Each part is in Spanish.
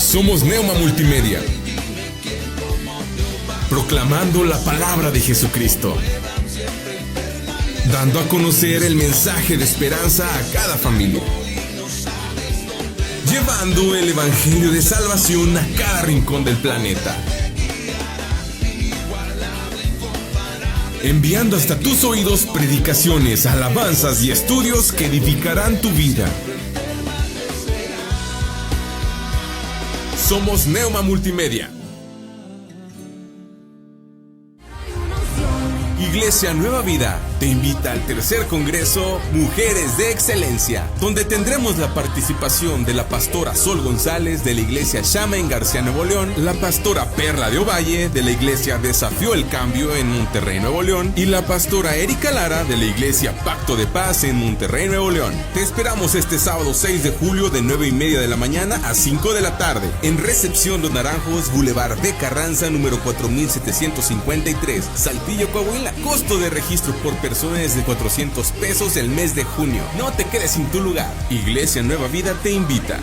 Somos Neuma Multimedia, proclamando la palabra de Jesucristo, dando a conocer el mensaje de esperanza a cada familia, llevando el evangelio de salvación a cada rincón del planeta, enviando hasta tus oídos predicaciones, alabanzas y estudios que edificarán tu vida. Somos Neuma Multimedia. Iglesia Nueva Vida te invita al tercer congreso Mujeres de Excelencia, donde tendremos la participación de la pastora Sol González de la iglesia Shama en García, Nuevo León, la pastora Perla de Ovalle de la iglesia Desafió el Cambio en Monterrey, Nuevo León, y la pastora Erika Lara de la iglesia Pacto de Paz en Monterrey, Nuevo León. Te esperamos este sábado 6 de julio de 9:30 de la mañana a 5 de la tarde en Recepción Los Naranjos, Boulevard de Carranza, número 4753, Saltillo, Coahuila. Costo de registro por persona es de $400 el mes de junio. No te quedes sin tu lugar. Iglesia Nueva Vida te invita.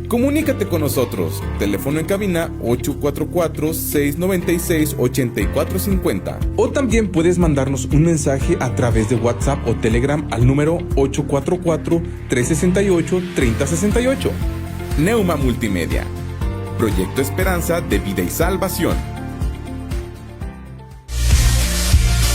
Comunícate con nosotros. Teléfono en cabina 844-696-8450. O también puedes mandarnos un mensaje a través de WhatsApp o Telegram al número 844-368-3068. Neuma Multimedia. Proyecto Esperanza de Vida y Salvación.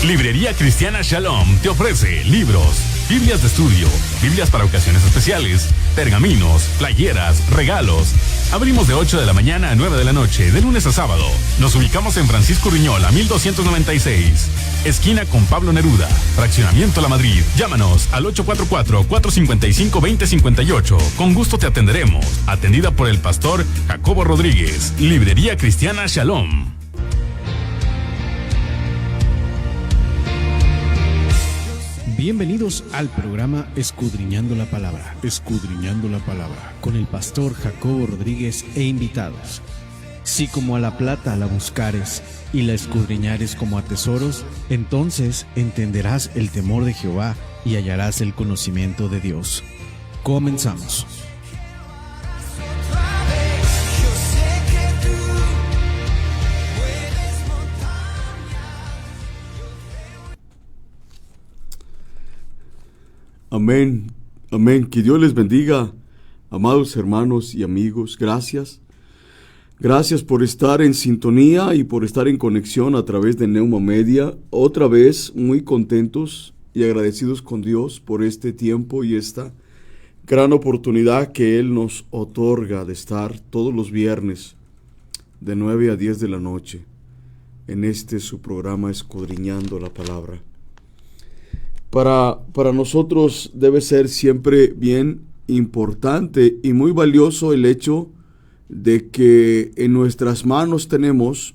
Librería Cristiana Shalom te ofrece libros, Biblias de estudio, Biblias para ocasiones especiales, pergaminos, playeras, regalos. Abrimos de 8 de la mañana a 9 de la noche, de lunes a sábado. Nos ubicamos en Francisco Riñola, 1296. Esquina con Pablo Neruda, Fraccionamiento La Madrid. Llámanos al 844-455-2058. Con gusto te atenderemos. Atendida por el pastor Jacobo Rodríguez. Librería Cristiana Shalom. Bienvenidos al programa Escudriñando la Palabra, con el pastor Jacobo Rodríguez e invitados. Si como a la plata la buscares y la escudriñares como a tesoros, entonces entenderás el temor de Jehová y hallarás el conocimiento de Dios. Comenzamos. Amén, amén. Que Dios les bendiga, amados hermanos y amigos. Gracias por estar en sintonía y por estar en conexión a través de Neuma Media. Otra vez muy contentos y agradecidos con Dios por este tiempo y esta gran oportunidad que Él nos otorga de estar todos los viernes de 9 a 10 de la noche en su programa Escudriñando la Palabra. Para nosotros debe ser siempre bien importante y muy valioso el hecho de que en nuestras manos tenemos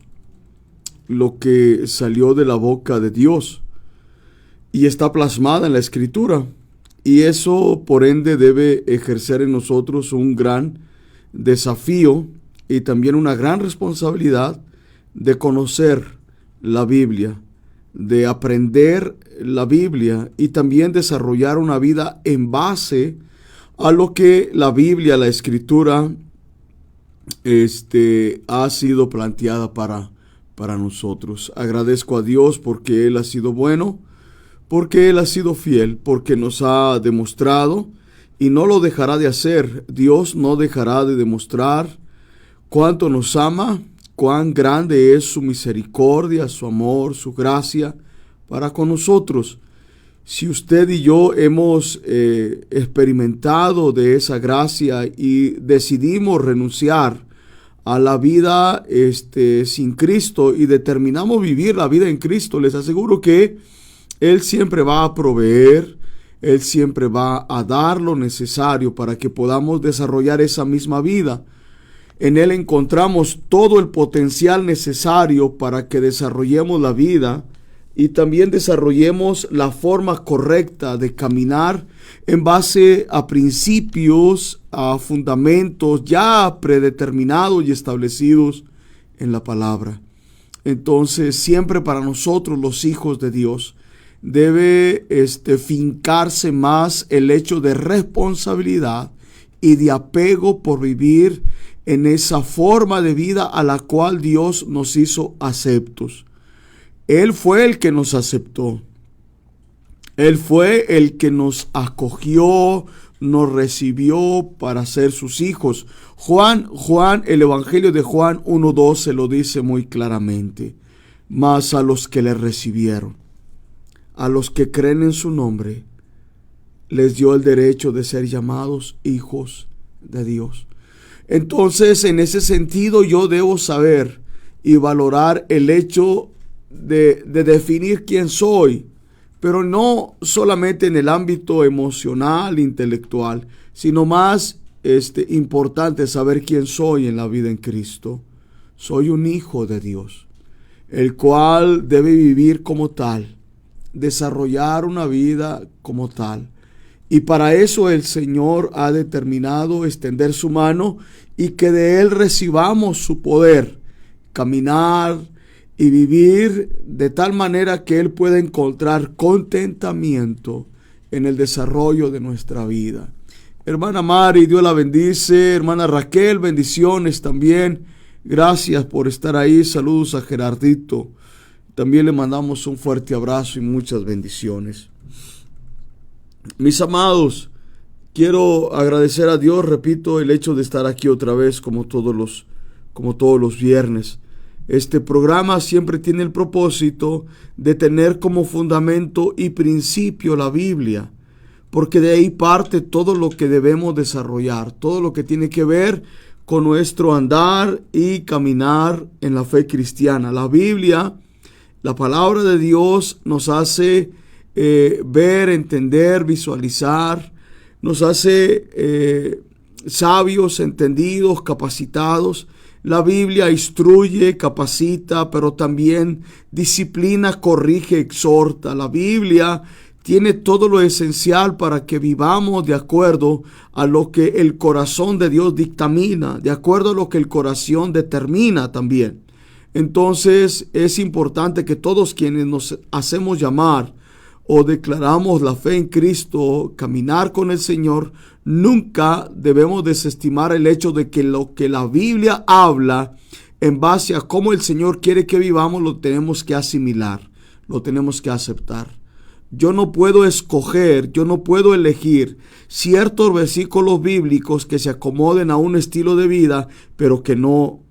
lo que salió de la boca de Dios y está plasmada en la Escritura. Y eso, por ende, debe ejercer en nosotros un gran desafío y también una gran responsabilidad de conocer la Biblia, de aprender la Biblia y también desarrollar una vida en base a lo que la Biblia, la Escritura, ha sido planteada para nosotros. Agradezco a Dios porque Él ha sido bueno, porque Él ha sido fiel, porque nos ha demostrado y no lo dejará de hacer. Dios no dejará de demostrar cuánto nos ama, cuán grande es su misericordia, su amor, su gracia para con nosotros. Si usted y yo hemos experimentado de esa gracia y decidimos renunciar a la vida sin Cristo y determinamos vivir la vida en Cristo, les aseguro que Él siempre va a proveer, Él siempre va a dar lo necesario para que podamos desarrollar esa misma vida. En Él encontramos todo el potencial necesario para que desarrollemos la vida y también desarrollemos la forma correcta de caminar en base a principios, a fundamentos ya predeterminados y establecidos en la palabra. Entonces, siempre para nosotros los hijos de Dios debe fincarse más el hecho de responsabilidad y de apego por vivir en esa forma de vida a la cual Dios nos hizo aceptos. Él fue el que nos aceptó. Él fue el que nos acogió, nos recibió para ser sus hijos. El Evangelio de Juan 1:12 lo dice muy claramente. Mas a los que le recibieron, a los que creen en su nombre, les dio el derecho de ser llamados hijos de Dios. Entonces, en ese sentido, yo debo saber y valorar el hecho de definir quién soy, pero no solamente en el ámbito emocional, intelectual, sino más importante saber quién soy en la vida en Cristo. Soy un hijo de Dios, el cual debe vivir como tal, desarrollar una vida como tal. Y para eso el Señor ha determinado extender su mano y que de Él recibamos su poder, caminar y vivir de tal manera que Él pueda encontrar contentamiento en el desarrollo de nuestra vida. Hermana Mari, Dios la bendice. Hermana Raquel, bendiciones también. Gracias por estar ahí. Saludos a Gerardito. También le mandamos un fuerte abrazo y muchas bendiciones. Mis amados, quiero agradecer a Dios, repito, el hecho de estar aquí otra vez como todos los viernes. Este programa siempre tiene el propósito de tener como fundamento y principio la Biblia, porque de ahí parte todo lo que debemos desarrollar, todo lo que tiene que ver con nuestro andar y caminar en la fe cristiana. La Biblia, la palabra de Dios, nos hace ver, entender, visualizar, nos hace sabios, entendidos, capacitados. La Biblia instruye, capacita, pero también disciplina, corrige, exhorta. La Biblia tiene todo lo esencial para que vivamos de acuerdo a lo que el corazón de Dios dictamina, de acuerdo a lo que el corazón determina también. Entonces es importante que todos quienes nos hacemos llamar o declaramos la fe en Cristo, caminar con el Señor, nunca debemos desestimar el hecho de que lo que la Biblia habla en base a cómo el Señor quiere que vivamos, lo tenemos que asimilar, lo tenemos que aceptar. Yo no puedo escoger, yo no puedo elegir ciertos versículos bíblicos que se acomoden a un estilo de vida, pero que no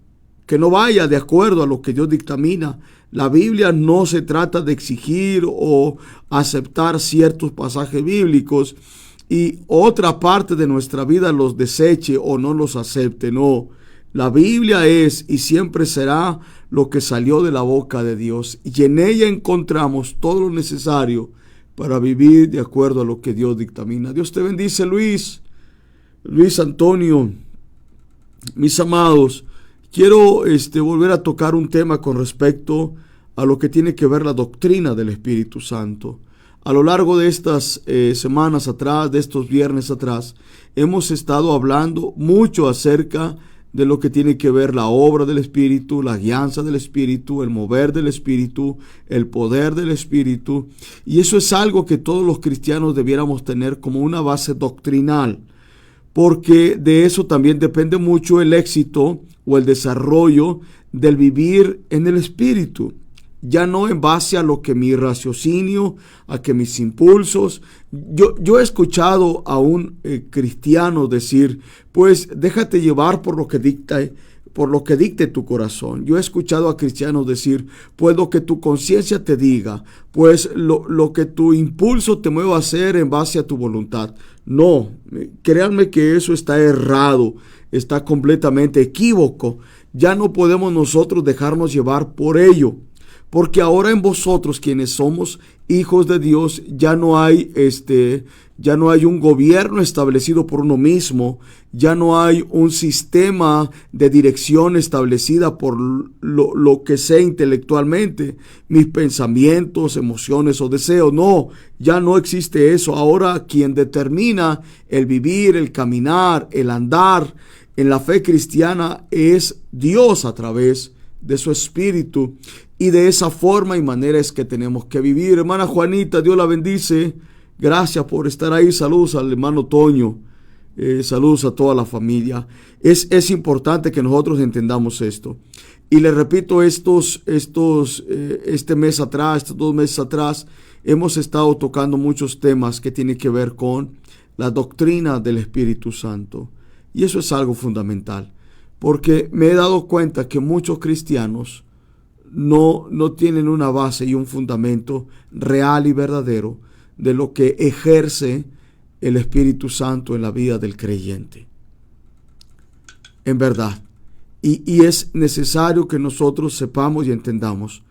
vaya de acuerdo a lo que Dios dictamina. La Biblia no se trata de exigir o aceptar ciertos pasajes bíblicos y otra parte de nuestra vida los deseche o no los acepte. No, la Biblia es y siempre será lo que salió de la boca de Dios, y en ella encontramos todo lo necesario para vivir de acuerdo a lo que Dios dictamina. Dios te bendice, Luis Antonio. Mis amados, quiero volver a tocar un tema con respecto a lo que tiene que ver la doctrina del Espíritu Santo. A lo largo de estas semanas atrás, de estos viernes atrás, hemos estado hablando mucho acerca de lo que tiene que ver la obra del Espíritu, la guianza del Espíritu, el mover del Espíritu, el poder del Espíritu. Y eso es algo que todos los cristianos debiéramos tener como una base doctrinal, porque de eso también depende mucho el éxito o el desarrollo del vivir en el Espíritu. Ya no en base a lo que mi raciocinio, a que mis impulsos. Yo he escuchado a un cristiano decir, pues déjate llevar por lo que dicte tu corazón. Yo he escuchado a cristianos decir, pues lo que tu conciencia te diga, pues lo que tu impulso te mueva a hacer en base a tu voluntad. No, créanme que eso está errado, está completamente equívoco. Ya no podemos nosotros dejarnos llevar por ello. Porque ahora en vosotros, quienes somos hijos de Dios, ya no hay un gobierno establecido por uno mismo, ya no hay un sistema de dirección establecida por lo que sé intelectualmente, mis pensamientos, emociones o deseos. No, ya no existe eso. Ahora quien determina el vivir, el caminar, el andar en la fe cristiana es Dios a través de su Espíritu. Y de esa forma y manera es que tenemos que vivir. Hermana Juanita, Dios la bendice. Gracias por estar ahí. Saludos al hermano Toño. Saludos a toda la familia. Es importante que nosotros entendamos esto. Y les repito, este mes atrás, estos 2 meses atrás, hemos estado tocando muchos temas que tienen que ver con la doctrina del Espíritu Santo. Y eso es algo fundamental. Porque me he dado cuenta que muchos cristianos no tienen una base y un fundamento real y verdadero de lo que ejerce el Espíritu Santo en la vida del creyente. En verdad. Y es necesario que nosotros sepamos y entendamos.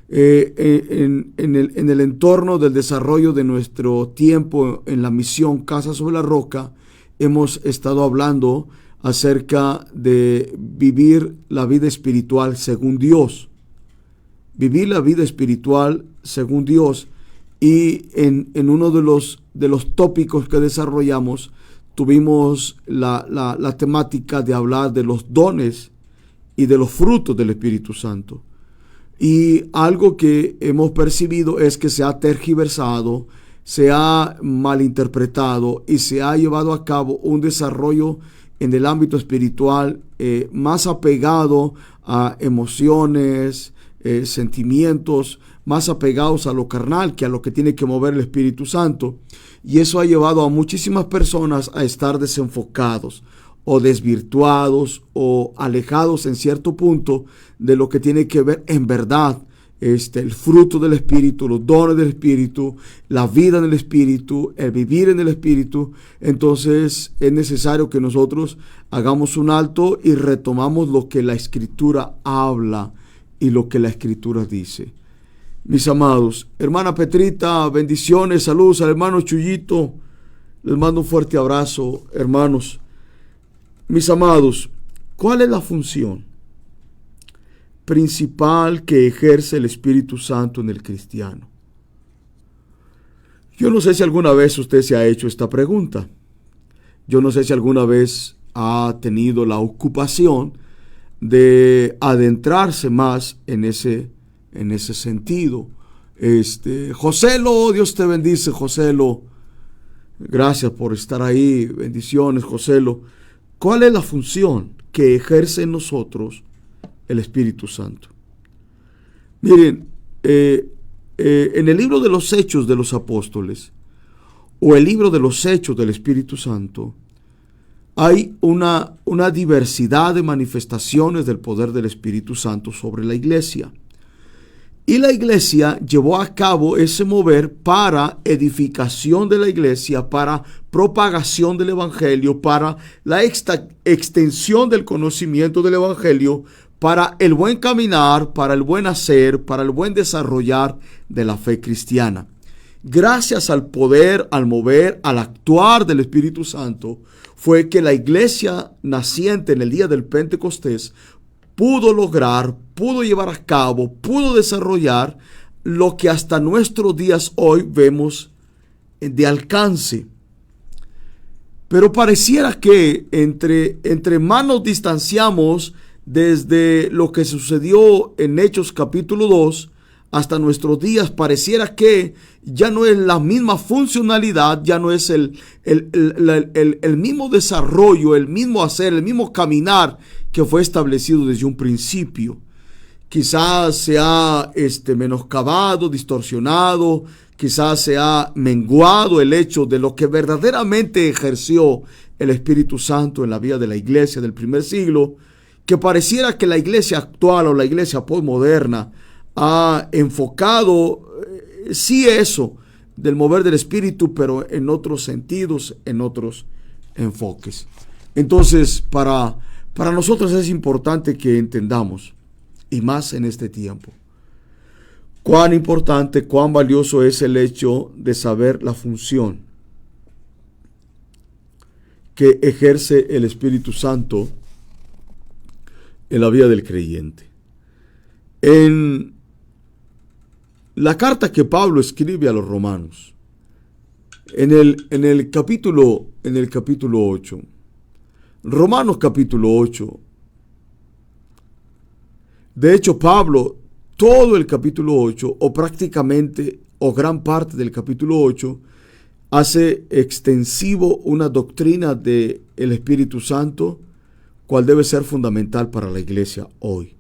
En el entorno del desarrollo de nuestro tiempo en la misión Casa sobre la Roca, hemos estado hablando acerca de vivir la vida espiritual según Dios. Vivir la vida espiritual según Dios. Y en uno de los tópicos que desarrollamos, tuvimos la temática de hablar de los dones y de los frutos del Espíritu Santo. Y algo que hemos percibido es que se ha tergiversado, se ha malinterpretado y se ha llevado a cabo un desarrollo en el ámbito espiritual más apegado a emociones, sentimientos, más apegados a lo carnal que a lo que tiene que mover el Espíritu Santo. Y eso ha llevado a muchísimas personas a estar desenfocados o desvirtuados o alejados en cierto punto de lo que tiene que ver en verdad el fruto del Espíritu, los dones del Espíritu, la vida en el Espíritu, el vivir en el Espíritu. Entonces es necesario que nosotros hagamos un alto y retomamos lo que la Escritura habla y lo que la Escritura dice. Mis amados, hermana Petrita, bendiciones, saludos al hermano Chuyito, les mando un fuerte abrazo, hermanos. Mis amados, ¿cuál es la función principal que ejerce el Espíritu Santo en el cristiano? Yo no sé si alguna vez usted se ha hecho esta pregunta. Yo no sé si alguna vez ha tenido la ocupación de adentrarse más en ese sentido. Joselo, Dios te bendice, Joselo. Gracias por estar ahí. Bendiciones, Joselo. ¿Cuál es la función que ejerce en nosotros el Espíritu Santo? Miren, en el libro de los Hechos de los Apóstoles o el libro de los Hechos del Espíritu Santo, hay una diversidad de manifestaciones del poder del Espíritu Santo sobre la iglesia. Y la iglesia llevó a cabo ese mover para edificación de la iglesia, para propagación del evangelio, para la extensión del conocimiento del evangelio, para el buen caminar, para el buen hacer, para el buen desarrollar de la fe cristiana. Gracias al poder, al mover, al actuar del Espíritu Santo, fue que la iglesia naciente en el día del Pentecostés pudo lograr, pudo llevar a cabo, pudo desarrollar lo que hasta nuestros días hoy vemos de alcance. Pero pareciera que entre más nos distanciamos desde lo que sucedió en Hechos capítulo 2 hasta nuestros días, pareciera que ya no es la misma funcionalidad, ya no es el mismo desarrollo, el mismo hacer, el mismo caminar que fue establecido desde un principio. Quizás se ha menoscabado, distorsionado, quizás se ha menguado el hecho de lo que verdaderamente ejerció el Espíritu Santo en la vida de la iglesia del primer siglo, que pareciera que la iglesia actual o la iglesia postmoderna ha enfocado, sí, eso del mover del Espíritu, pero en otros sentidos, en otros enfoques. Entonces, para nosotros es importante que entendamos, y más en este tiempo, cuán importante, cuán valioso es el hecho de saber la función que ejerce el Espíritu Santo en la vida del creyente. En la carta que Pablo escribe a los romanos, en el capítulo 8, Romanos capítulo 8, de hecho Pablo todo el capítulo 8, o prácticamente, o gran parte del capítulo 8, hace extensivo una doctrina del Espíritu Santo, cual debe ser fundamental para la iglesia hoy.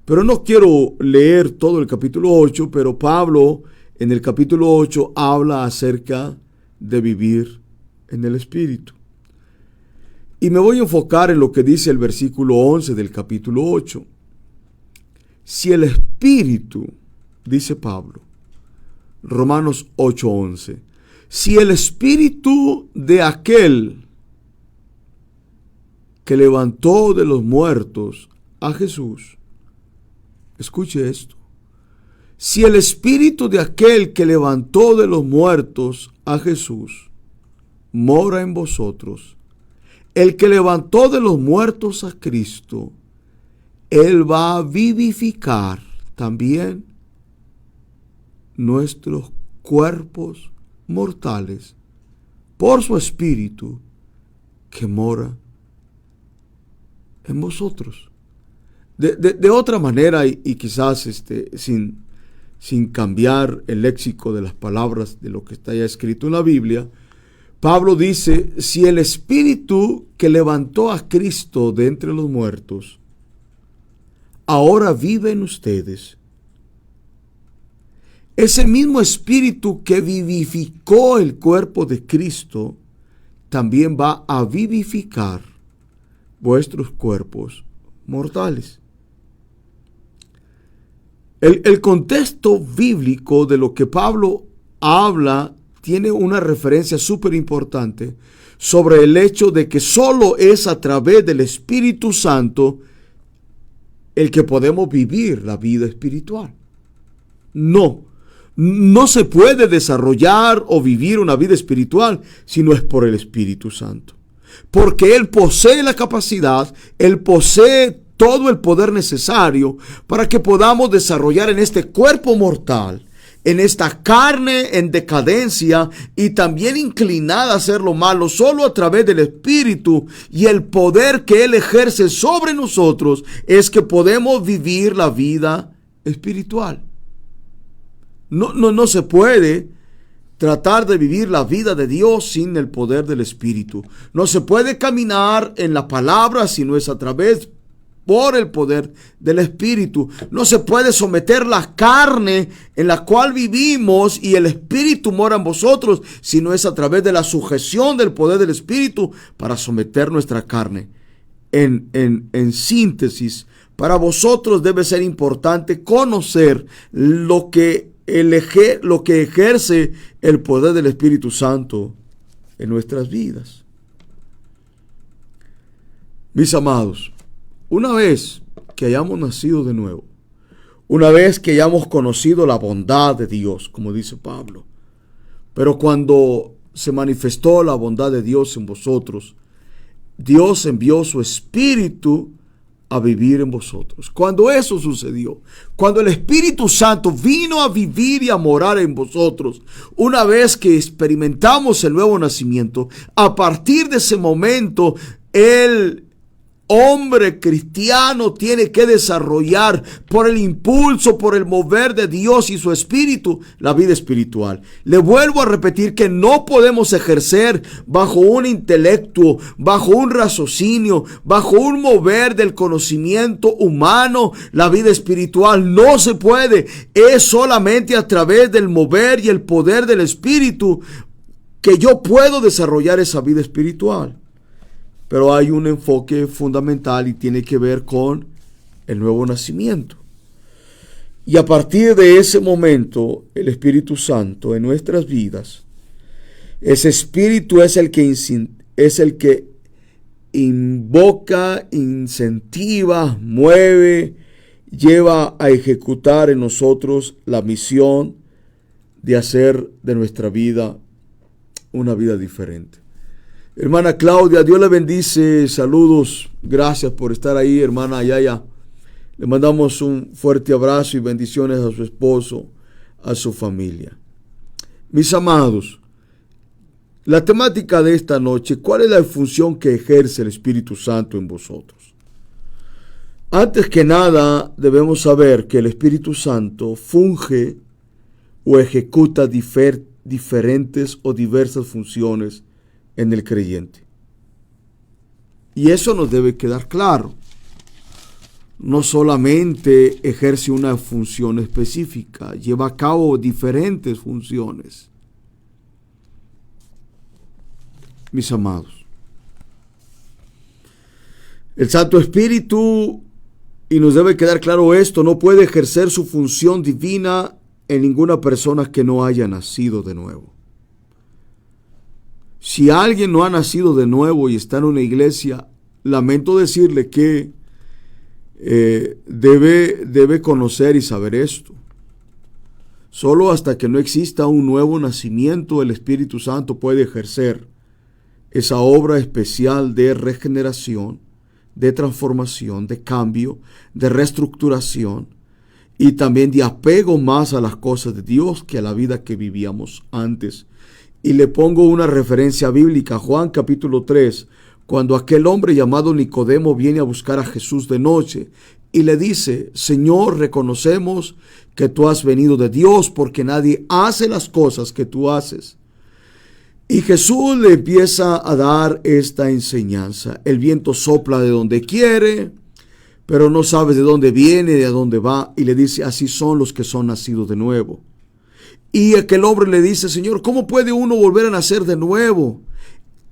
Pero no quiero leer todo el capítulo 8, pero Pablo en el capítulo 8 habla acerca de vivir en el Espíritu. Y me voy a enfocar en lo que dice el versículo 11 del capítulo 8. Si el Espíritu, dice Pablo, Romanos 8:11, si el Espíritu de aquel que levantó de los muertos a Jesús, escuche esto, si el Espíritu de aquel que levantó de los muertos a Jesús mora en vosotros, el que levantó de los muertos a Cristo, Él va a vivificar también nuestros cuerpos mortales por su Espíritu que mora en vosotros. De otra manera, y quizás sin cambiar el léxico de las palabras de lo que está ya escrito en la Biblia, Pablo dice, si el Espíritu que levantó a Cristo de entre los muertos ahora vive en ustedes, ese mismo Espíritu que vivificó el cuerpo de Cristo también va a vivificar vuestros cuerpos mortales. El contexto bíblico de lo que Pablo habla tiene una referencia súper importante sobre el hecho de que solo es a través del Espíritu Santo el que podemos vivir la vida espiritual. No se puede desarrollar o vivir una vida espiritual si no es por el Espíritu Santo. Porque Él posee la capacidad, Él posee todo el poder necesario para que podamos desarrollar en este cuerpo mortal, en esta carne en decadencia y también inclinada a hacer lo malo, solo a través del Espíritu y el poder que Él ejerce sobre nosotros, es que podemos vivir la vida espiritual. No se puede tratar de vivir la vida de Dios sin el poder del Espíritu. No se puede caminar en la palabra si no es a través por el poder del Espíritu. No se puede someter la carne en la cual vivimos y el Espíritu mora en vosotros si no es a través de la sujeción del poder del Espíritu para someter nuestra carne. En síntesis, para vosotros debe ser importante conocer lo que ejerce el poder del Espíritu Santo en nuestras vidas. Mis amados, una vez que hayamos nacido de nuevo, una vez que hayamos conocido la bondad de Dios, como dice Pablo, pero cuando se manifestó la bondad de Dios en vosotros, Dios envió su Espíritu a vivir en vosotros. Cuando eso sucedió, cuando el Espíritu Santo vino a vivir y a morar en vosotros, una vez que experimentamos el nuevo nacimiento, a partir de ese momento, el hombre cristiano tiene que desarrollar por el impulso, por el mover de Dios y su Espíritu, la vida espiritual. Le vuelvo a repetir que no podemos ejercer bajo un intelecto, bajo un raciocinio, bajo un mover del conocimiento humano, la vida espiritual. No se puede. Es solamente a través del mover y el poder del Espíritu que yo puedo desarrollar esa vida espiritual. Pero hay un enfoque fundamental y tiene que ver con el nuevo nacimiento. Y a partir de ese momento, el Espíritu Santo en nuestras vidas, ese Espíritu es el que invoca, incentiva, mueve, lleva a ejecutar en nosotros la misión de hacer de nuestra vida una vida diferente. Hermana Claudia, Dios le bendice, saludos, gracias por estar ahí, hermana Yaya. Le mandamos un fuerte abrazo y bendiciones a su esposo, a su familia. Mis amados, la temática de esta noche, ¿cuál es la función que ejerce el Espíritu Santo en vosotros? Antes que nada, debemos saber que el Espíritu Santo funge o ejecuta diferentes o diversas funciones en el creyente. Y eso nos debe quedar claro. No solamente ejerce una función específica, lleva a cabo diferentes funciones. Mis amados, el Santo Espíritu, y nos debe quedar claro esto, no puede ejercer su función divina en ninguna persona que no haya nacido de nuevo. Si alguien no ha nacido de nuevo y está en una iglesia, lamento decirle que debe conocer y saber esto. Solo hasta que no exista un nuevo nacimiento, el Espíritu Santo puede ejercer esa obra especial de regeneración, de transformación, de cambio, de reestructuración y también de apego más a las cosas de Dios que a la vida que vivíamos antes. Y le pongo una referencia bíblica, Juan capítulo 3, cuando aquel hombre llamado Nicodemo viene a buscar a Jesús de noche y le dice: Señor, reconocemos que tú has venido de Dios, porque nadie hace las cosas que tú haces. Y Jesús le empieza a dar esta enseñanza: el viento sopla de donde quiere, pero no sabes de dónde viene, de dónde va. Y le dice: así son los que son nacidos de nuevo. Y aquel hombre le dice: Señor, ¿cómo puede uno volver a nacer de nuevo?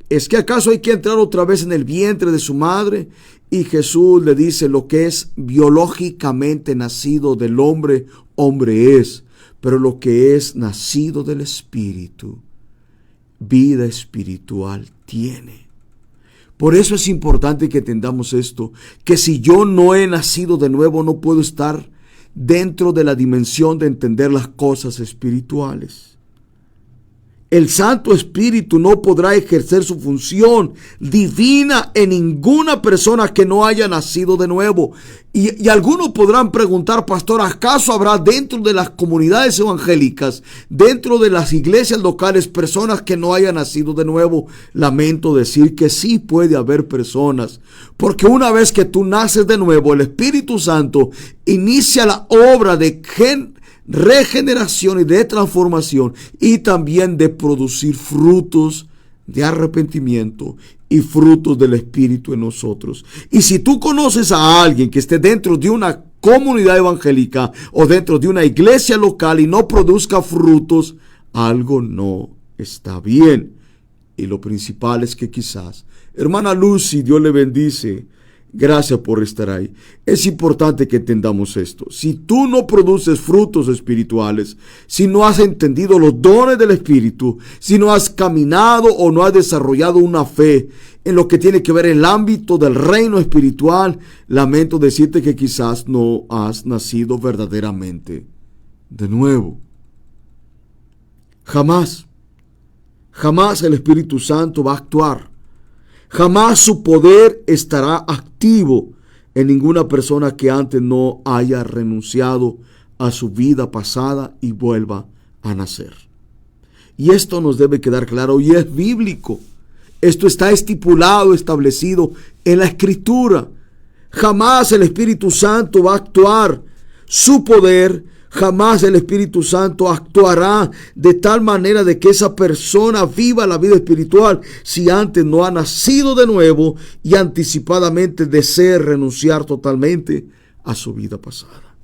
¿Es que acaso hay que entrar otra vez en el vientre de su madre? Y Jesús le dice: lo que es biológicamente nacido del hombre, hombre es, pero lo que es nacido del Espíritu, vida espiritual tiene. Por eso es importante que entendamos esto, que si yo no he nacido de nuevo, no puedo estar dentro de la dimensión de entender las cosas espirituales. El Santo Espíritu no podrá ejercer su función divina en ninguna persona que no haya nacido de nuevo. Y algunos podrán preguntar: pastor, ¿acaso habrá dentro de las comunidades evangélicas, dentro de las iglesias locales, personas que no hayan nacido de nuevo? Lamento decir que sí puede haber personas, porque una vez que tú naces de nuevo, el Espíritu Santo inicia la obra de regeneración y de transformación, y también de producir frutos de arrepentimiento y frutos del Espíritu en nosotros. Y si tú conoces a alguien que esté dentro de una comunidad evangélica o dentro de una iglesia local y no produzca frutos, algo no está bien. Y lo principal es que quizás, hermana Lucy, Dios le bendice, gracias por estar ahí. Es importante que entendamos esto. Si tú no produces frutos espirituales, si no has entendido los dones del Espíritu, si no has caminado o no has desarrollado una fe en lo que tiene que ver el ámbito del reino espiritual, lamento decirte que quizás no has nacido verdaderamente de nuevo. Jamás el Espíritu Santo va a actuar. Jamás su poder estará activo en ninguna persona que antes no haya renunciado a su vida pasada y vuelva a nacer. Y esto nos debe quedar claro y es bíblico. Esto está estipulado, establecido en la Escritura. Jamás el Espíritu Santo va a actuar. Su poder, jamás el Espíritu Santo actuará de tal manera de que esa persona viva la vida espiritual si antes no ha nacido de nuevo y anticipadamente desea renunciar totalmente a su vida pasada.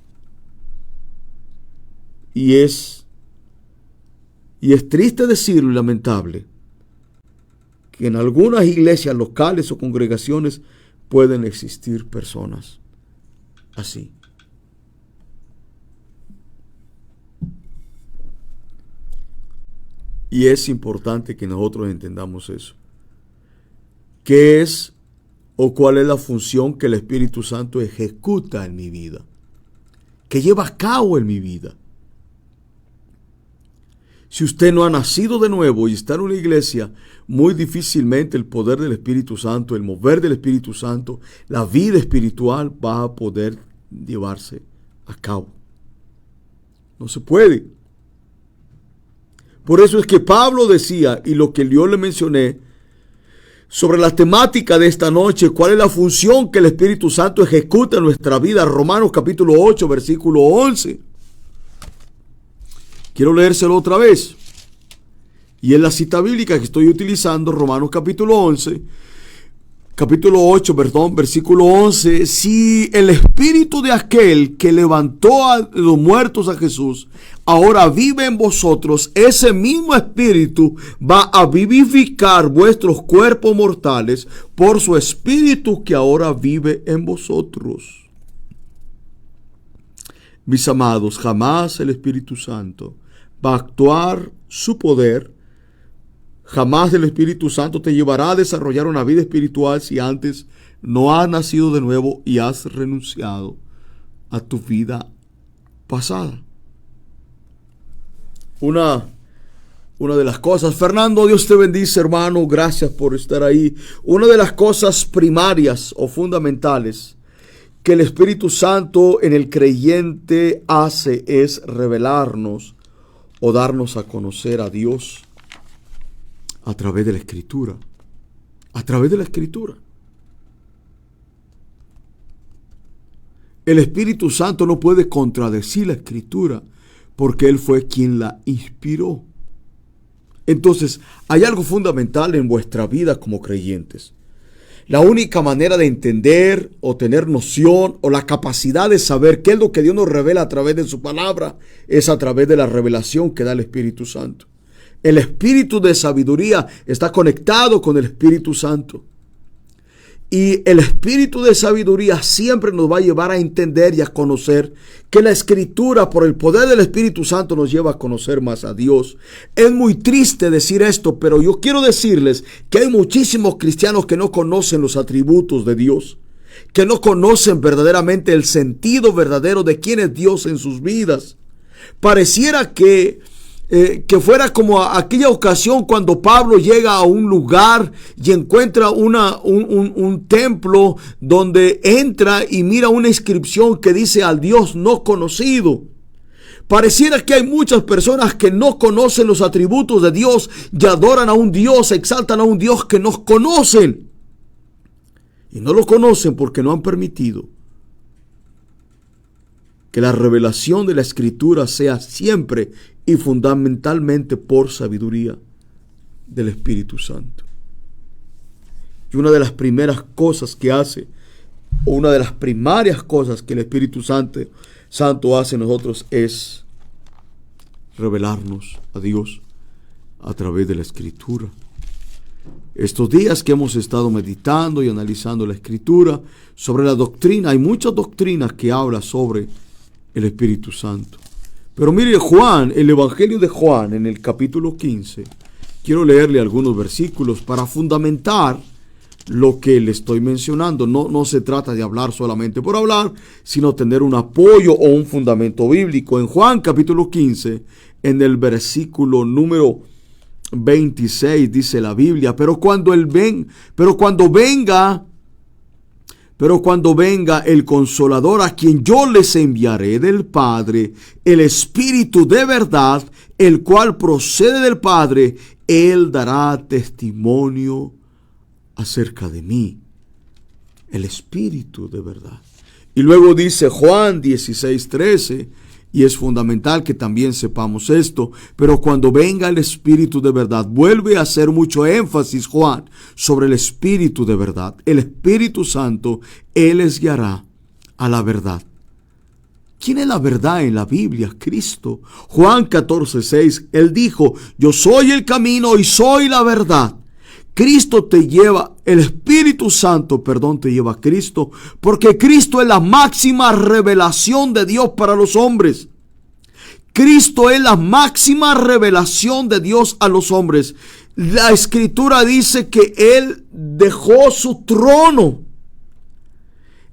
Y es triste decirlo y lamentable que en algunas iglesias locales o congregaciones pueden existir personas así. Y es importante que nosotros entendamos eso. ¿Qué es o cuál es la función que el Espíritu Santo ejecuta en mi vida? Que lleva a cabo en mi vida. Si usted no ha nacido de nuevo y está en una iglesia, muy difícilmente el poder del Espíritu Santo, el mover del Espíritu Santo, la vida espiritual va a poder llevarse a cabo. No se puede. Por eso es que Pablo decía, y lo que yo le mencioné, sobre la temática de esta noche, cuál es la función que el Espíritu Santo ejecuta en nuestra vida. Romanos capítulo 8, versículo 11. Quiero leérselo otra vez. Y es la cita bíblica que estoy utilizando, Romanos capítulo 8, versículo 11. Si el espíritu de aquel que levantó a los muertos a Jesús ahora vive en vosotros, ese mismo espíritu va a vivificar vuestros cuerpos mortales por su espíritu que ahora vive en vosotros. Mis amados, jamás el Espíritu Santo va a actuar su poder. Jamás el Espíritu Santo te llevará a desarrollar una vida espiritual si antes no has nacido de nuevo y has renunciado a tu vida pasada. Una de las cosas, Fernando, Dios te bendice, hermano, gracias por estar ahí. Una de las cosas primarias o fundamentales que el Espíritu Santo en el creyente hace es revelarnos o darnos a conocer a Dios a través de la Escritura. A través de la Escritura. El Espíritu Santo no puede contradecir la Escritura porque Él fue quien la inspiró. Entonces, hay algo fundamental en vuestra vida como creyentes. La única manera de entender o tener noción o la capacidad de saber qué es lo que Dios nos revela a través de su palabra es a través de la revelación que da el Espíritu Santo. El espíritu de sabiduría está conectado con el Espíritu Santo. Y el espíritu de sabiduría siempre nos va a llevar a entender y a conocer que la Escritura, por el poder del Espíritu Santo, nos lleva a conocer más a Dios. Es muy triste decir esto, pero yo quiero decirles que hay muchísimos cristianos que no conocen los atributos de Dios, que no conocen verdaderamente el sentido verdadero de quién es Dios en sus vidas. Pareciera que fuera como aquella ocasión cuando Pablo llega a un lugar y encuentra un templo donde entra y mira una inscripción que dice al Dios no conocido. Pareciera que hay muchas personas que no conocen los atributos de Dios y adoran a un Dios, exaltan a un Dios que no conocen. Y no lo conocen porque no han permitido que la revelación de la Escritura sea siempre y fundamentalmente por sabiduría del Espíritu Santo. Y una de las primeras cosas que hace, o una de las primarias cosas que el Espíritu Santo hace en nosotros es revelarnos a Dios a través de la Escritura. Estos días que hemos estado meditando y analizando la Escritura sobre la doctrina, hay muchas doctrinas que hablan sobre el Espíritu Santo. Pero mire Juan, el Evangelio de Juan en el capítulo 15, quiero leerle algunos versículos para fundamentar lo que le estoy mencionando. No se trata de hablar solamente por hablar, sino tener un apoyo o un fundamento bíblico. En Juan capítulo 15, en el versículo número 26 dice la Biblia, pero cuando venga el Consolador, a quien yo les enviaré del Padre, el Espíritu de verdad, el cual procede del Padre, Él dará testimonio acerca de mí. El Espíritu de verdad. Y luego dice Juan 16:13, y es fundamental que también sepamos esto, pero cuando venga el Espíritu de verdad, vuelve a hacer mucho énfasis Juan sobre el Espíritu de verdad. El Espíritu Santo, Él les guiará a la verdad. ¿Quién es la verdad en la Biblia? Cristo. Juan 14:6, Él dijo, yo soy el camino y soy la verdad. Cristo te lleva, el Espíritu Santo, te lleva a Cristo, porque Cristo es la máxima revelación de Dios para los hombres. Cristo es la máxima revelación de Dios a los hombres. La Escritura dice que Él dejó su trono.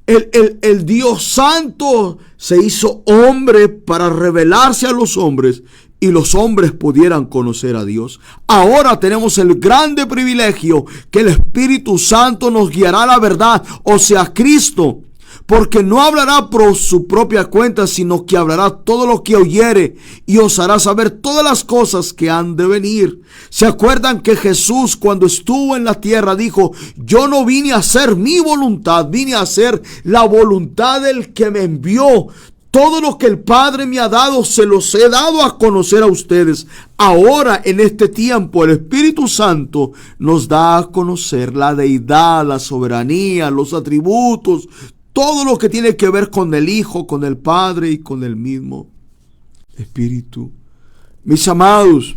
El Dios Santo se hizo hombre para revelarse a los hombres y los hombres pudieran conocer a Dios. Ahora tenemos el grande privilegio que el Espíritu Santo nos guiará a la verdad, o sea, Cristo. porque no hablará por su propia cuenta, sino que hablará todo lo que oyere y os hará saber todas las cosas que han de venir. ¿Se acuerdan que Jesús, cuando estuvo en la tierra, dijo: yo no vine a hacer mi voluntad, vine a hacer la voluntad del que me envió? Todo lo que el Padre me ha dado, se los he dado a conocer a ustedes. Ahora, en este tiempo, el Espíritu Santo nos da a conocer la deidad, la soberanía, los atributos, todo lo que tiene que ver con el Hijo, con el Padre y con el mismo Espíritu. Mis amados,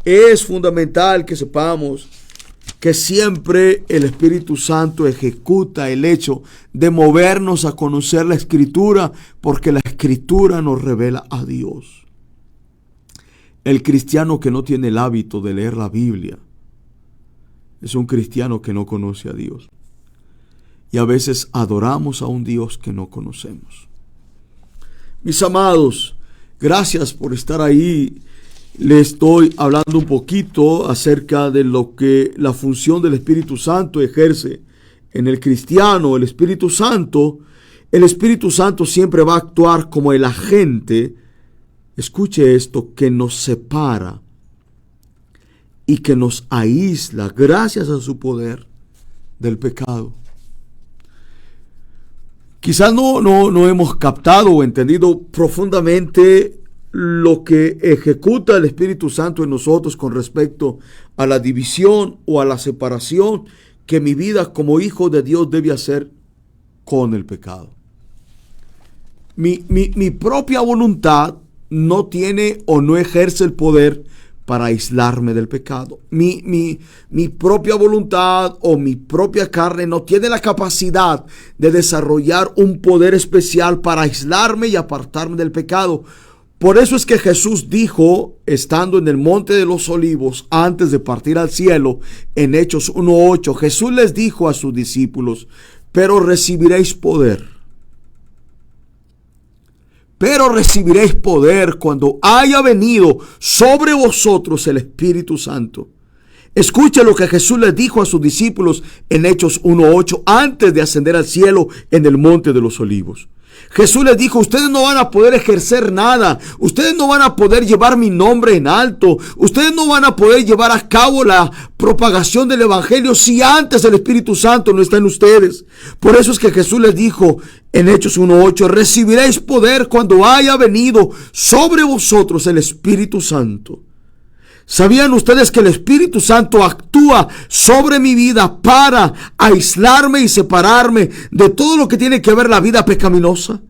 es fundamental que sepamos que siempre el Espíritu Santo ejecuta el hecho de movernos a conocer la Escritura, porque la Escritura nos revela a Dios. El cristiano que no tiene el hábito de leer la Biblia es un cristiano que no conoce a Dios. Y a veces adoramos a un Dios que no conocemos. Mis amados, gracias por estar ahí. Les estoy hablando un poquito acerca de lo que la función del Espíritu Santo ejerce en el cristiano. El Espíritu Santo siempre va a actuar como el agente, escuche esto, que nos separa y que nos aísla gracias a su poder del pecado. Quizás no hemos captado o entendido profundamente lo que ejecuta el Espíritu Santo en nosotros con respecto a la división o a la separación que mi vida como hijo de Dios debe hacer con el pecado. Mi propia voluntad no tiene o no ejerce el poder para aislarme del pecado. Mi propia voluntad o mi propia carne no tiene la capacidad de desarrollar un poder especial para aislarme y apartarme del pecado. Por eso es que Jesús dijo, estando en el Monte de los Olivos, antes de partir al cielo, en Hechos 1:8, Jesús les dijo a sus discípulos: pero recibiréis poder cuando haya venido sobre vosotros el Espíritu Santo. Escuche lo que Jesús les dijo a sus discípulos en Hechos 1:8, antes de ascender al cielo en el Monte de los Olivos. Jesús les dijo: ustedes no van a poder ejercer nada, ustedes no van a poder llevar mi nombre en alto, ustedes no van a poder llevar a cabo la propagación del Evangelio si antes el Espíritu Santo no está en ustedes. Por eso es que Jesús les dijo en Hechos 1:8: recibiréis poder cuando haya venido sobre vosotros el Espíritu Santo. ¿Sabían ustedes que el Espíritu Santo actúa sobre mi vida para aislarme y separarme de todo lo que tiene que ver la vida pecaminosa?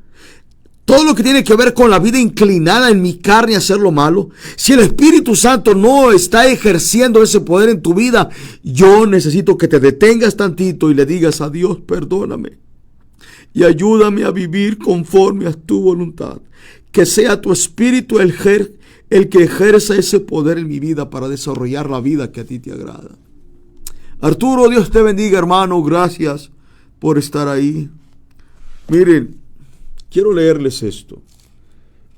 Todo lo que tiene que ver con la vida inclinada en mi carne a hacer lo malo. Si el Espíritu Santo no está ejerciendo ese poder en tu vida, yo necesito que te detengas tantito y le digas a Dios: perdóname y ayúdame a vivir conforme a tu voluntad. Que sea tu Espíritu el que ejerza ese poder en mi vida para desarrollar la vida que a ti te agrada. Arturo, Dios te bendiga, hermano. Gracias por estar ahí. Miren, quiero leerles esto.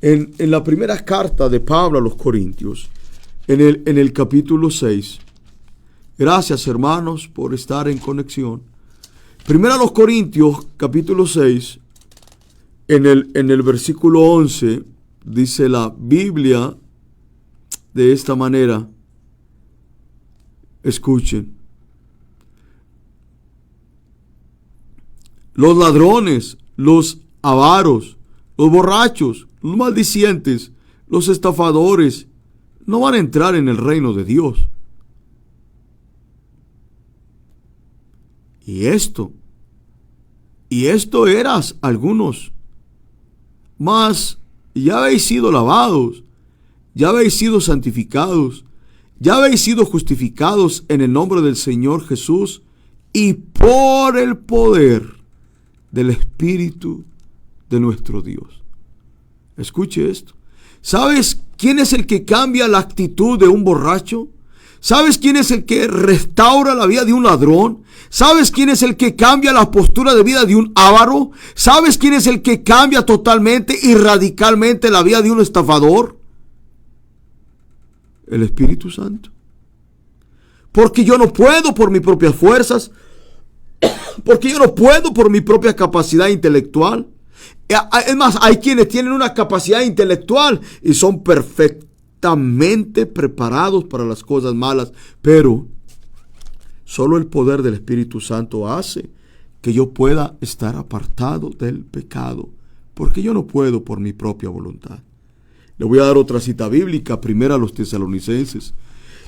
En la primera carta de Pablo a los Corintios, en el capítulo 6. Gracias, hermanos, por estar en conexión. Primero a los Corintios, capítulo 6, en el versículo 11, dice la Biblia de esta manera. Escuchen: los ladrones, los avaros, los borrachos, los maldicientes, los estafadores no van a entrar en el reino de Dios. Y esto eras algunos, mas ya habéis sido lavados, ya habéis sido santificados, ya habéis sido justificados en el nombre del Señor Jesús y por el poder del Espíritu de nuestro Dios. Escuche esto. ¿Sabes quién es el que cambia la actitud de un borracho? ¿Sabes quién es el que restaura la vida de un ladrón? ¿Sabes quién es el que cambia la postura de vida de un avaro? ¿Sabes quién es el que cambia totalmente y radicalmente la vida de un estafador? El Espíritu Santo. Porque yo no puedo por mis propias fuerzas porque yo no puedo por mi propia capacidad intelectual. Es más, hay quienes tienen una capacidad intelectual y son perfectamente preparados para las cosas malas, pero solo el poder del Espíritu Santo hace que yo pueda estar apartado del pecado, porque yo no puedo por mi propia voluntad. Le voy a dar otra cita bíblica, primera a los Tesalonicenses,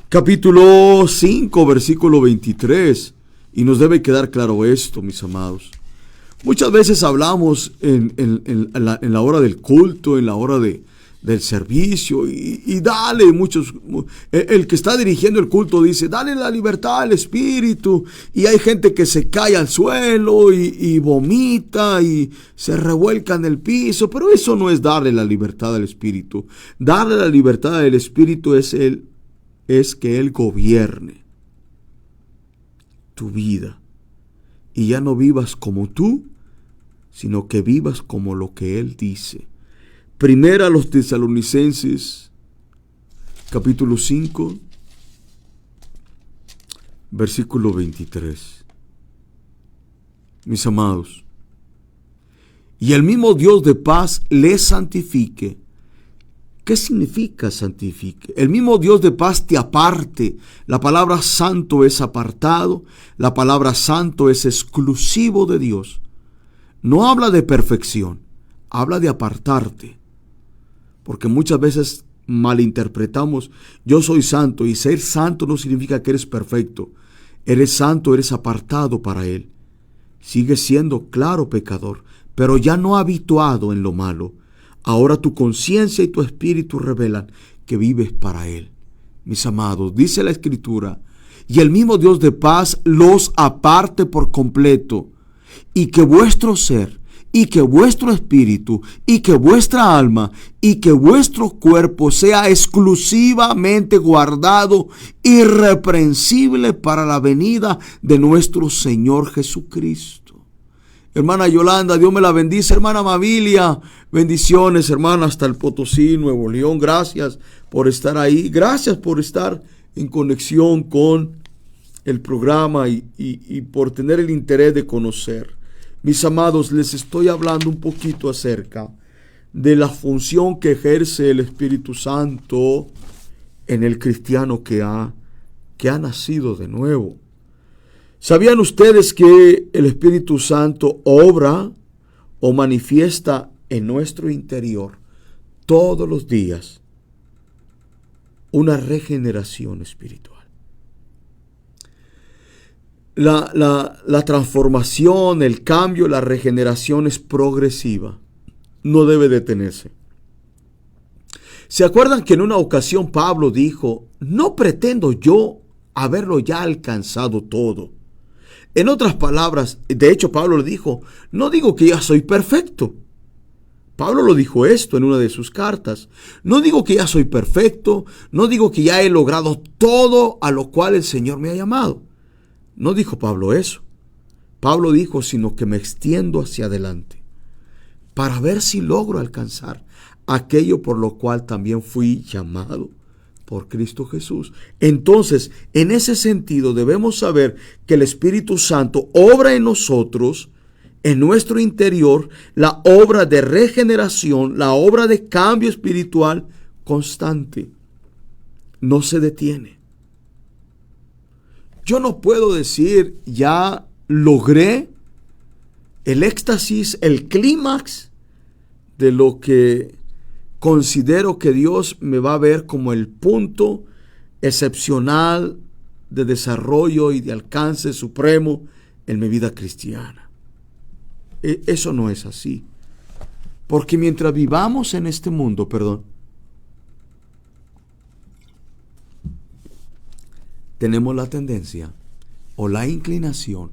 capítulo 5, versículo 23, y nos debe quedar claro esto, mis amados. Muchas veces hablamos en la hora del culto, en la hora del servicio, y dale muchos, el que está dirigiendo el culto dice, dale la libertad al Espíritu, y hay gente que se cae al suelo y vomita y se revuelca en el piso, pero eso no es darle la libertad al Espíritu. Darle la libertad al Espíritu es que Él gobierne tu vida, y ya no vivas como tú, sino que vivas como lo que Él dice. Primera a los Tesalonicenses, capítulo 5, versículo 23. Mis amados, y el mismo Dios de paz les santifique. ¿Qué significa santifique? El mismo Dios de paz te aparte. La palabra santo es apartado, la palabra santo es exclusivo de Dios. No habla de perfección, habla de apartarte. Porque muchas veces malinterpretamos, yo soy santo, y ser santo no significa que eres perfecto. Eres santo, eres apartado para Él. Sigues siendo, claro, pecador, pero ya no habituado en lo malo. Ahora tu conciencia y tu espíritu revelan que vives para Él. Mis amados, dice la Escritura, y el mismo Dios de paz los aparte por completo, y que vuestro ser, y que vuestro espíritu, y que vuestra alma, y que vuestro cuerpo sea exclusivamente guardado, irreprensible para la venida de nuestro Señor Jesucristo. Hermana Yolanda, Dios me la bendice. Hermana Mabilia, bendiciones, hermana, hasta el Potosí, Nuevo León. Gracias por estar ahí. Gracias por estar en conexión con el programa y por tener el interés de conocer. Mis amados, les estoy hablando un poquito acerca de la función que ejerce el Espíritu Santo en el cristiano que ha nacido de nuevo. ¿Sabían ustedes que el Espíritu Santo obra o manifiesta en nuestro interior todos los días una regeneración espiritual? La transformación, el cambio, la regeneración es progresiva, no debe detenerse. ¿Se acuerdan que en una ocasión Pablo dijo, no pretendo yo haberlo ya alcanzado todo? En otras palabras, de hecho Pablo le dijo, no digo que ya soy perfecto. Pablo lo dijo esto en una de sus cartas. No digo que ya soy perfecto, no digo que ya he logrado todo a lo cual el Señor me ha llamado. No dijo Pablo eso. Pablo dijo, sino que me extiendo hacia adelante para ver si logro alcanzar aquello por lo cual también fui llamado por Cristo Jesús. Entonces, en ese sentido debemos saber que el Espíritu Santo obra en nosotros, en nuestro interior, la obra de regeneración, la obra de cambio espiritual constante. No se detiene. Yo no puedo decir, ya logré el éxtasis, el clímax de lo que considero que Dios me va a ver como el punto excepcional de desarrollo y de alcance supremo en mi vida cristiana. Eso no es así. Porque mientras vivamos en este mundo, tenemos la tendencia o la inclinación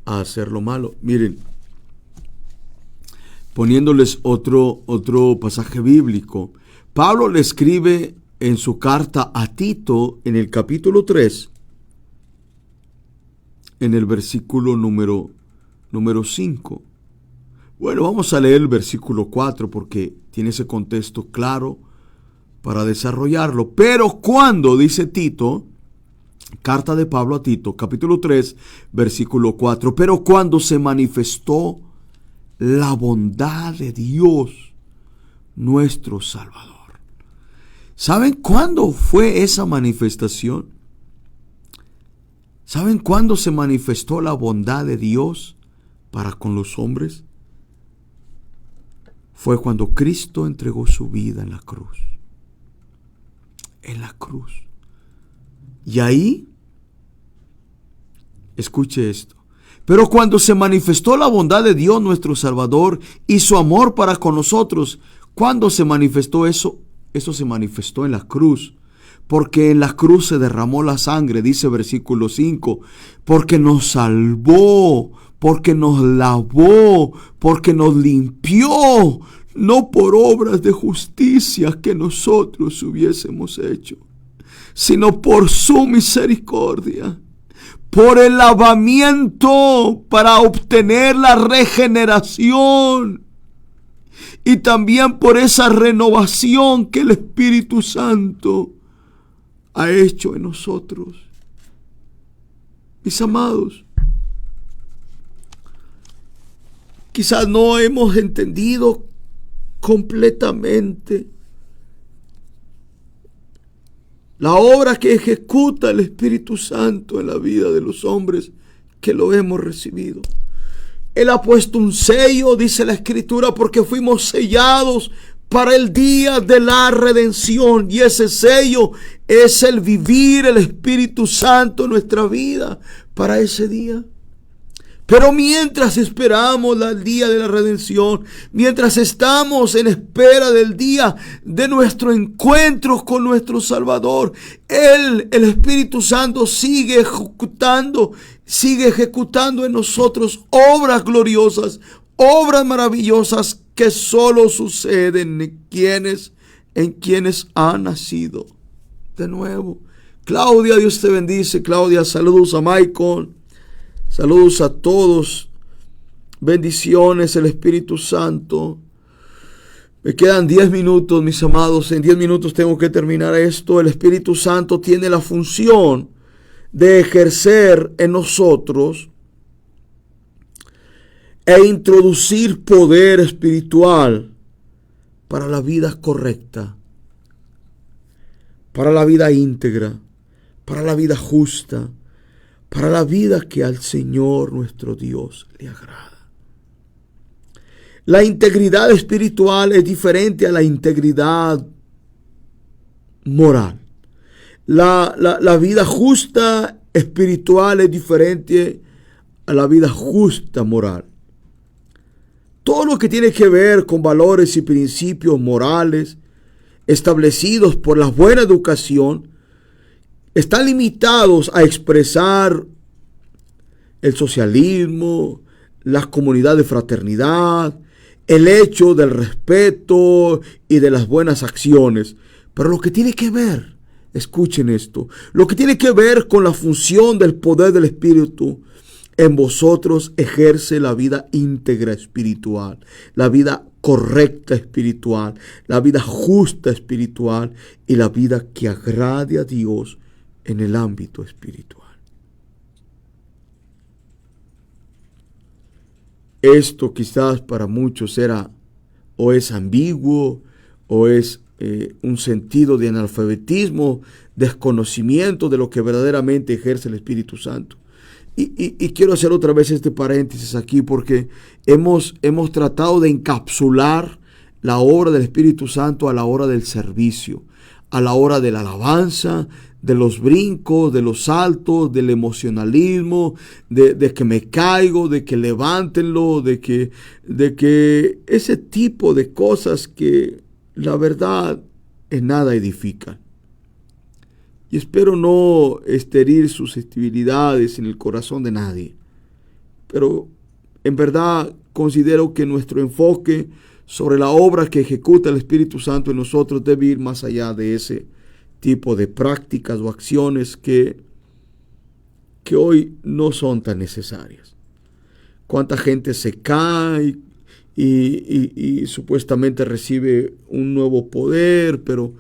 a hacer lo malo. Miren, poniéndoles otro pasaje bíblico, Pablo le escribe en su carta a Tito en el capítulo 3, en el versículo número 5. Bueno, vamos a leer el versículo 4 porque tiene ese contexto claro para desarrollarlo. Pero cuando, dice Tito, Carta de Pablo a Tito, capítulo 3, versículo 4. Pero cuando se manifestó la bondad de Dios, nuestro Salvador. ¿Saben cuándo fue esa manifestación? ¿Saben cuándo se manifestó la bondad de Dios para con los hombres? Fue cuando Cristo entregó su vida en la cruz. En la cruz. Y ahí, escuche esto. Pero cuando se manifestó la bondad de Dios nuestro Salvador y su amor para con nosotros, ¿cuándo se manifestó eso? Eso se manifestó en la cruz. Porque en la cruz se derramó la sangre, dice versículo 5, porque nos salvó, porque nos lavó, porque nos limpió, no por obras de justicia que nosotros hubiésemos hecho, sino por su misericordia, por el lavamiento para obtener la regeneración y también por esa renovación que el Espíritu Santo ha hecho en nosotros. Mis amados, quizás no hemos entendido completamente la obra que ejecuta el Espíritu Santo en la vida de los hombres que lo hemos recibido. Él ha puesto un sello, dice la Escritura, porque fuimos sellados para el día de la redención. Y ese sello es el vivir el Espíritu Santo en nuestra vida para ese día. Pero mientras esperamos el día de la redención, mientras estamos en espera del día de nuestro encuentro con nuestro Salvador, el Espíritu Santo sigue ejecutando en nosotros obras gloriosas, obras maravillosas que solo suceden en quienes han nacido de nuevo. Claudia, Dios te bendice. Claudia, saludos a Michael. Saludos a todos. Bendiciones, el Espíritu Santo. Me quedan 10 minutos, mis amados. En 10 minutos tengo que terminar esto. El Espíritu Santo tiene la función de ejercer en nosotros e introducir poder espiritual para la vida correcta, para la vida íntegra, para la vida justa, para la vida que al Señor nuestro Dios le agrada. La integridad espiritual es diferente a la integridad moral. La vida justa espiritual es diferente a la vida justa moral. Todo lo que tiene que ver con valores y principios morales establecidos por la buena educación están limitados a expresar el socialismo, la comunidad de fraternidad, el hecho del respeto y de las buenas acciones. Pero lo que tiene que ver, escuchen esto, lo que tiene que ver con la función del poder del Espíritu en vosotros ejerce la vida íntegra espiritual, la vida correcta espiritual, la vida justa espiritual y la vida que agrade a Dios en el ámbito espiritual. Esto quizás para muchos era o es ambiguo o es un sentido de analfabetismo, desconocimiento de lo que verdaderamente ejerce el Espíritu Santo. Y quiero hacer otra vez este paréntesis aquí porque hemos tratado de encapsular la obra del Espíritu Santo a la hora del servicio, a la hora de la alabanza, de los brincos, de los saltos, del emocionalismo, de que me caigo, de que levántenlo, de que ese tipo de cosas que la verdad en nada edifican. Y espero no herir susceptibilidades en el corazón de nadie. Pero en verdad considero que nuestro enfoque sobre la obra que ejecuta el Espíritu Santo en nosotros debe ir más allá de ese tipo de prácticas o acciones que hoy no son tan necesarias. Cuánta gente se cae y supuestamente recibe un nuevo poder, pero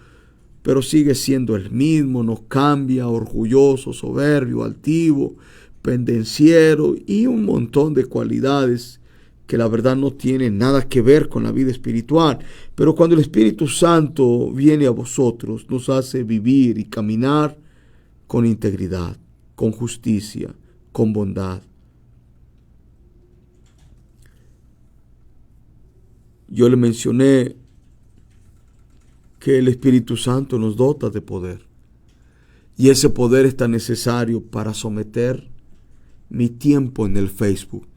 pero sigue siendo el mismo, no cambia, orgulloso, soberbio, altivo, pendenciero y un montón de cualidades que la verdad no tienen nada que ver con la vida espiritual. Pero cuando el Espíritu Santo viene a vosotros, nos hace vivir y caminar con integridad, con justicia, con bondad. Yo le mencioné que el Espíritu Santo nos dota de poder. Y ese poder es tan necesario para someter mi tiempo en el Facebook,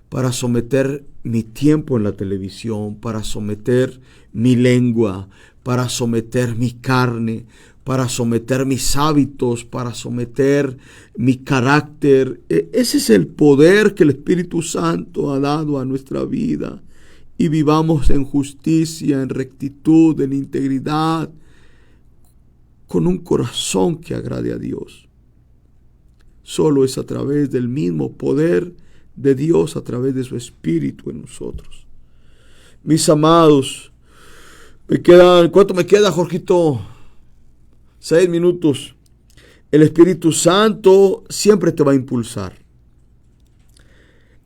para someter mi tiempo en la televisión, para someter mi lengua, para someter mi carne, para someter mis hábitos, para someter mi carácter. Ese es el poder que el Espíritu Santo ha dado a nuestra vida. Y vivamos en justicia, en rectitud, en integridad, con un corazón que agrade a Dios. Solo es a través del mismo poder de Dios, a través de su Espíritu en nosotros. Mis amados, ¿cuánto me queda, Jorgito? 6 minutos. El Espíritu Santo siempre te va a impulsar.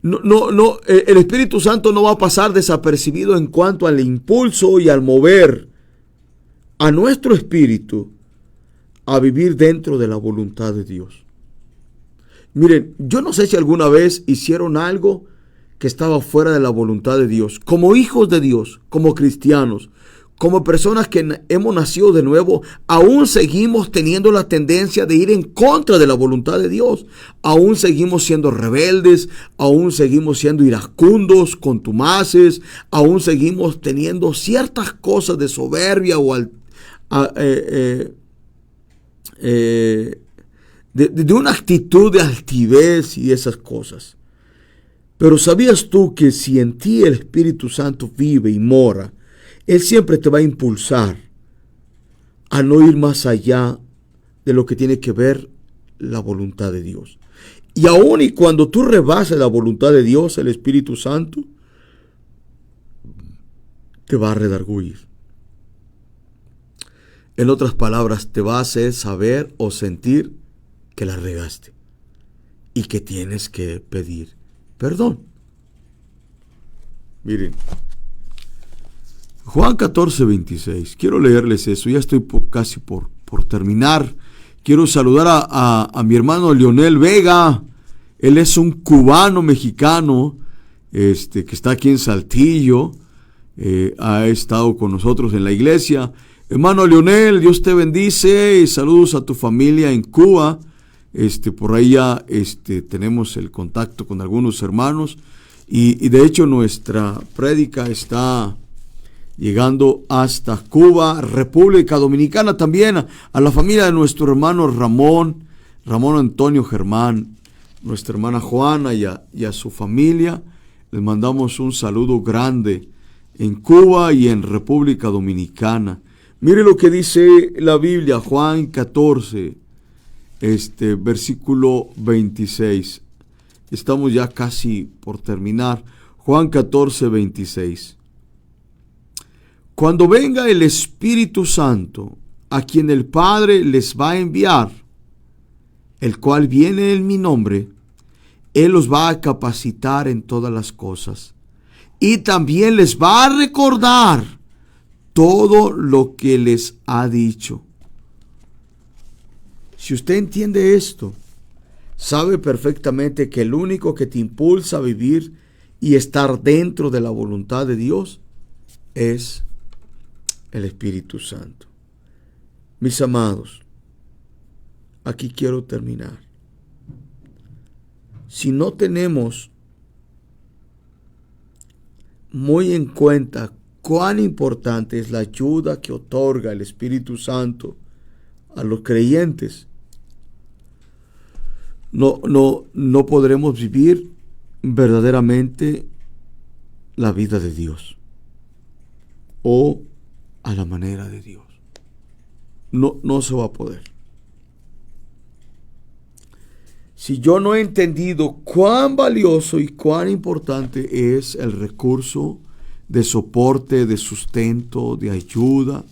El Espíritu Santo no va a pasar desapercibido en cuanto al impulso y al mover a nuestro espíritu a vivir dentro de la voluntad de Dios. Miren, yo no sé si alguna vez hicieron algo que estaba fuera de la voluntad de Dios. Como hijos de Dios, como cristianos, como personas que hemos nacido de nuevo, aún seguimos teniendo la tendencia de ir en contra de la voluntad de Dios. Aún seguimos siendo rebeldes, aún seguimos siendo iracundos, contumaces, aún seguimos teniendo ciertas cosas de soberbia o de una actitud de altivez y esas cosas. Pero ¿sabías tú que si en ti el Espíritu Santo vive y mora, Él siempre te va a impulsar a no ir más allá de lo que tiene que ver la voluntad de Dios? Y aun y cuando tú rebases la voluntad de Dios, el Espíritu Santo te va a redarguir. En otras palabras, te va a hacer saber o sentir que la regaste y que tienes que pedir perdón. Miren, Juan 14:26. Quiero leerles eso. Ya estoy casi por terminar. Quiero saludar a mi hermano Leonel Vega. Él es un cubano mexicano que está aquí en Saltillo. Ha estado con nosotros en la iglesia. Hermano Leonel, Dios te bendice y saludos a tu familia en Cuba. Por ahí ya tenemos el contacto con algunos hermanos y de hecho nuestra prédica está llegando hasta Cuba, República Dominicana también, a la familia de nuestro hermano Ramón Antonio Germán, nuestra hermana Juana y a su familia. Les mandamos un saludo grande en Cuba y en República Dominicana. Mire lo que dice la Biblia, Juan 14, versículo 26. Estamos ya casi por terminar. Juan 14, 26. Cuando venga el Espíritu Santo, a quien el Padre les va a enviar, el cual viene en mi nombre, Él los va a capacitar en todas las cosas. Y también les va a recordar todo lo que les ha dicho. Si usted entiende esto, sabe perfectamente que el único que te impulsa a vivir y estar dentro de la voluntad de Dios es el Espíritu Santo. Mis amados, aquí quiero terminar. Si no tenemos muy en cuenta cuán importante es la ayuda que otorga el Espíritu Santo a los creyentes, no podremos vivir verdaderamente la vida de Dios o a la manera de Dios. No se va a poder. Si yo no he entendido cuán valioso y cuán importante es el recurso de soporte, de sustento, de ayuda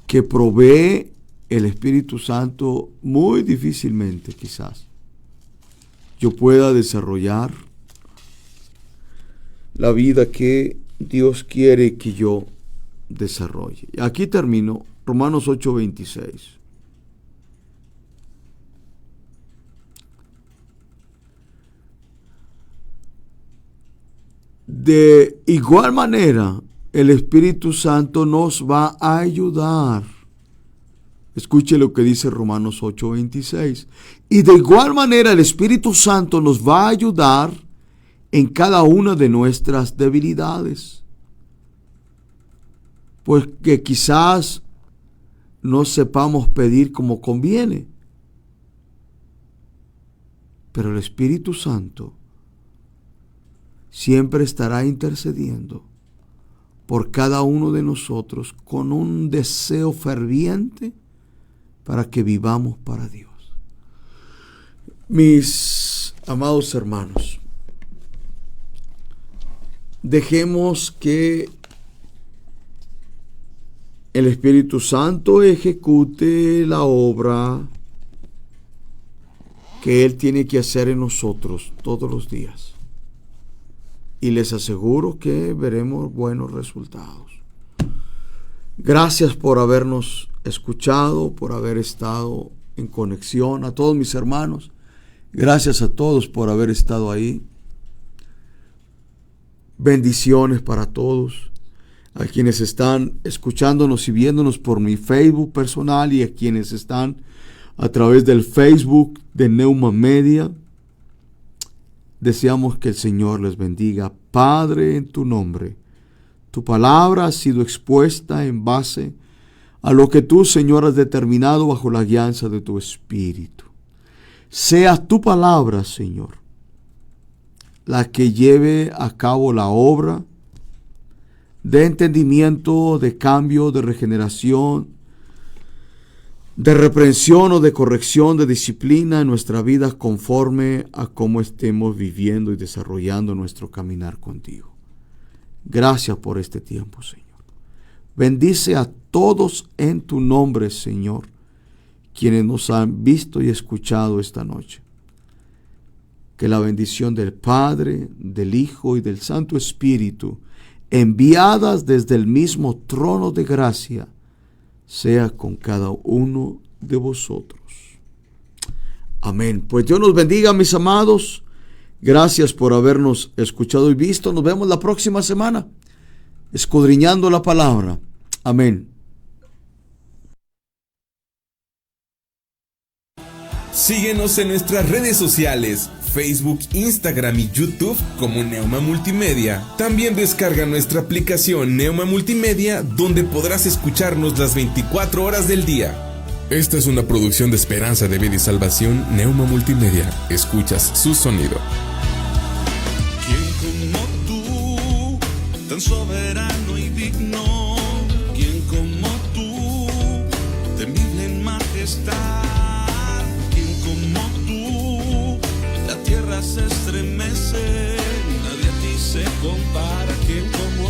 que provee el Espíritu Santo, muy difícilmente quizás yo pueda desarrollar la vida que Dios quiere que yo desarrolle. Aquí termino, Romanos 8:26. De igual manera, el Espíritu Santo nos va a ayudar. Escuche lo que dice Romanos 8:26. Y de igual manera el Espíritu Santo nos va a ayudar en cada una de nuestras debilidades. Pues que quizás no sepamos pedir como conviene. Pero el Espíritu Santo siempre estará intercediendo por cada uno de nosotros con un deseo ferviente para que vivamos para Dios. Mis amados hermanos, dejemos que el Espíritu Santo ejecute la obra que Él tiene que hacer en nosotros todos los días. Y les aseguro que veremos buenos resultados. Gracias por habernos escuchado, por haber estado en conexión. A todos mis hermanos, gracias a todos por haber estado ahí. Bendiciones para todos. A quienes están escuchándonos y viéndonos por mi Facebook personal y a quienes están a través del Facebook de Neuma Media. Deseamos que el Señor les bendiga. Padre, en tu nombre, tu palabra ha sido expuesta en base a lo que tú, Señor, has determinado bajo la guianza de tu Espíritu. Sea tu palabra, Señor, la que lleve a cabo la obra de entendimiento, de cambio, de regeneración, de reprensión o de corrección, de disciplina en nuestra vida conforme a cómo estemos viviendo y desarrollando nuestro caminar contigo. Gracias por este tiempo, Señor. Bendice a todos en tu nombre, Señor, quienes nos han visto y escuchado esta noche. Que la bendición del Padre, del Hijo y del Santo Espíritu, enviadas desde el mismo trono de gracia, sea con cada uno de vosotros. Amén. Pues Dios nos bendiga, mis amados. Gracias por habernos escuchado y visto. Nos vemos la próxima semana, escudriñando la palabra. Amén. Síguenos en nuestras redes sociales, Facebook, Instagram y YouTube como Neuma Multimedia. También descarga nuestra aplicación Neuma Multimedia, donde podrás escucharnos las 24 horas del día. Esta es una producción de Esperanza de Vida y Salvación, Neuma Multimedia. Escuchas su sonido. ¿Quién como tú, tan soberano y digno? ¿Quién como tú, temible en majestad? La tierra se estremece, nadie a ti se compara. Quien como